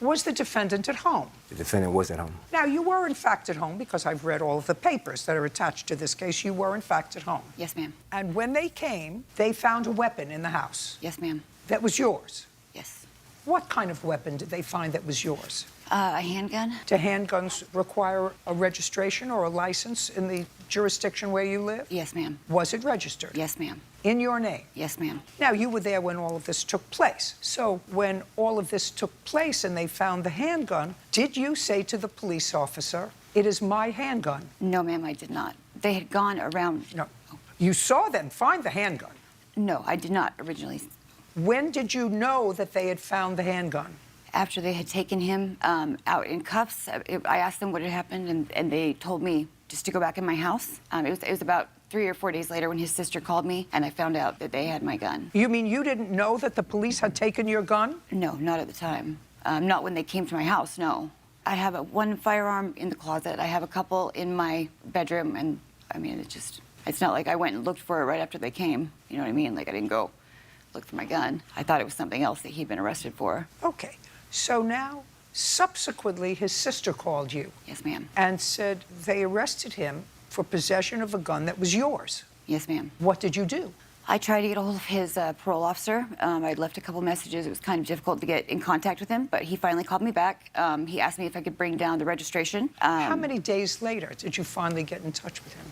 Was the defendant at home? The defendant was at home. Now, you were, in fact, at home because I've read all of the papers that are attached to this case. You were, in fact, at home. Yes, ma'am. And when they came, they found a weapon in the house. Yes, ma'am. That was yours. Yes. What kind of weapon did they find that was yours? A handgun? Do handguns require a registration or a license in the jurisdiction where you live? Yes, ma'am. Was it registered? Yes, ma'am. In your name? Yes, ma'am. Now, you were there when all of this took place. So when all of this took place and they found the handgun, did you say to the police officer, "It is my handgun"? No, ma'am, I did not. They had gone around... No. You saw them find the handgun. No, I did not originally. When did you know that they had found the handgun? After they had taken him out in cuffs, I asked them what had happened, and they told me just to go back in my house. It was about 3 or 4 days later when his sister called me, and I found out that they had my gun. You mean you didn't know that the police had taken your gun? No, not at the time. Not when they came to my house, no. I have one firearm in the closet. I have a couple in my bedroom, and, I mean, it's not like I went and looked for it right after they came. You know what I mean? Like, I didn't go look for my gun. I thought it was something else that he'd been arrested for. Okay. So now, subsequently, his sister called you. Yes, ma'am. And said they arrested him for possession of a gun that was yours. Yes, ma'am. What did you do? I tried to get a hold of his parole officer. I'd left a couple messages. It was kind of difficult to get in contact with him, but he finally called me back. He asked me if I could bring down the registration. How many days later did you finally get in touch with him?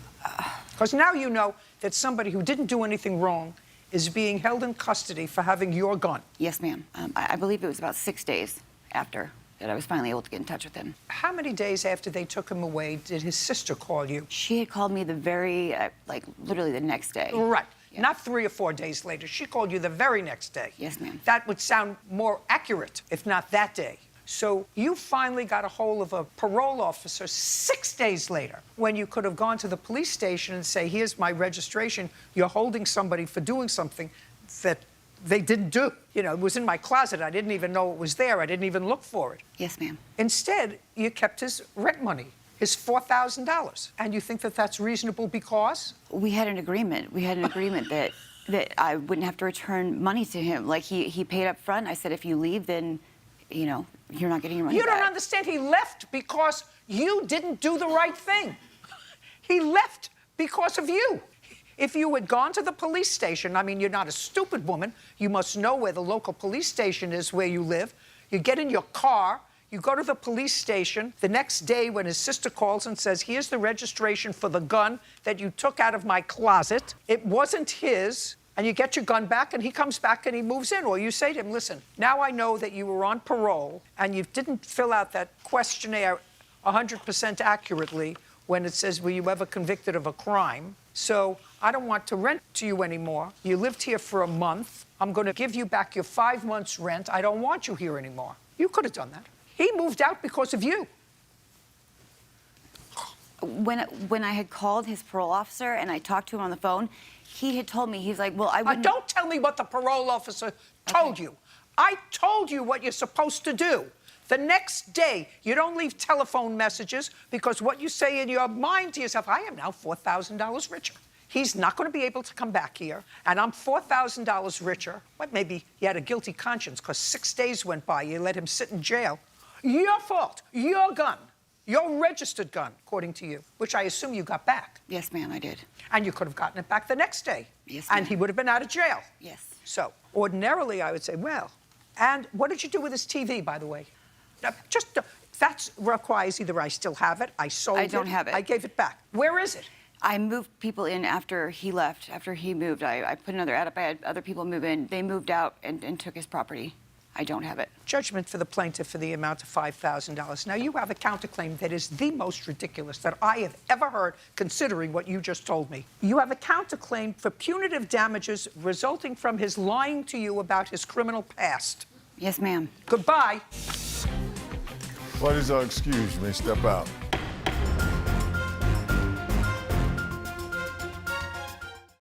Because now you know that somebody who didn't do anything wrong is being held in custody for having your gun. Yes, ma'am. I believe it was about 6 days after that I was finally able to get in touch with him. How many days after they took him away did his sister call you? She had called me the very, literally the next day. Right. Yeah. Not 3 or 4 days later. She called you the very next day. Yes, ma'am. That would sound more accurate, if not that day. So you finally got a hold of a parole officer 6 days later, when you could have gone to the police station and say, "Here's my registration. You're holding somebody for doing something that they didn't do. You know, it was in my closet. I didn't even know it was there. I didn't even look for it." Yes, ma'am. Instead, you kept his rent money, his $4,000. And you think that that's reasonable because? We had an agreement. We had an agreement that I wouldn't have to return money to him. Like, he paid up front. I said, if you leave, then, you know, you're not getting your money You back. don't understand. He left because you didn't do the right thing. He left because of you. If you had gone to the police station, I mean, you're not a stupid woman. You must know where the local police station is where you live. You get in your car, you go to the police station. The next day when his sister calls and says, "Here's the registration for the gun that you took out of my closet. It wasn't his." And you get your gun back, and he comes back and he moves in. Or you say to him, "Listen, now I know that you were on parole and you didn't fill out that questionnaire 100% accurately when it says, 'Were you ever convicted of a crime?' So I don't want to rent to you anymore. You lived here for a month. I'm going to give you back your 5 months' rent. I don't want you here anymore." You could have done that. He moved out because of you. When I had called his parole officer and I talked to him on the phone, he had told me, he's like, well, I wouldn't... Don't tell me what the parole officer told you. I told you what you're supposed to do. The next day, you don't leave telephone messages because what you say in your mind to yourself, "I am now $4,000 richer. He's not going to be able to come back here, and I'm $4,000 richer." Well, maybe you had a guilty conscience because 6 days went by. You let him sit in jail. Your fault. Your gun. Your registered gun, according to you, which I assume you got back. Yes, ma'am, I did. And you could have gotten it back the next day. Yes, ma'am. And he would have been out of jail. Yes. So ordinarily, I would say, well, and what did you do with his TV, by the way? That requires either I still have it, I sold it. I don't have it. I gave it back. Where is it? I moved people in after he left. After he moved, I put another ad up. I had other people move in. They moved out and took his property. I don't have it. Judgment for the plaintiff for the amount of $5,000. Now, you have a counterclaim that is the most ridiculous that I have ever heard, considering what you just told me. You have a counterclaim for punitive damages resulting from his lying to you about his criminal past. Yes, ma'am. Goodbye. What is excuse me? Step out.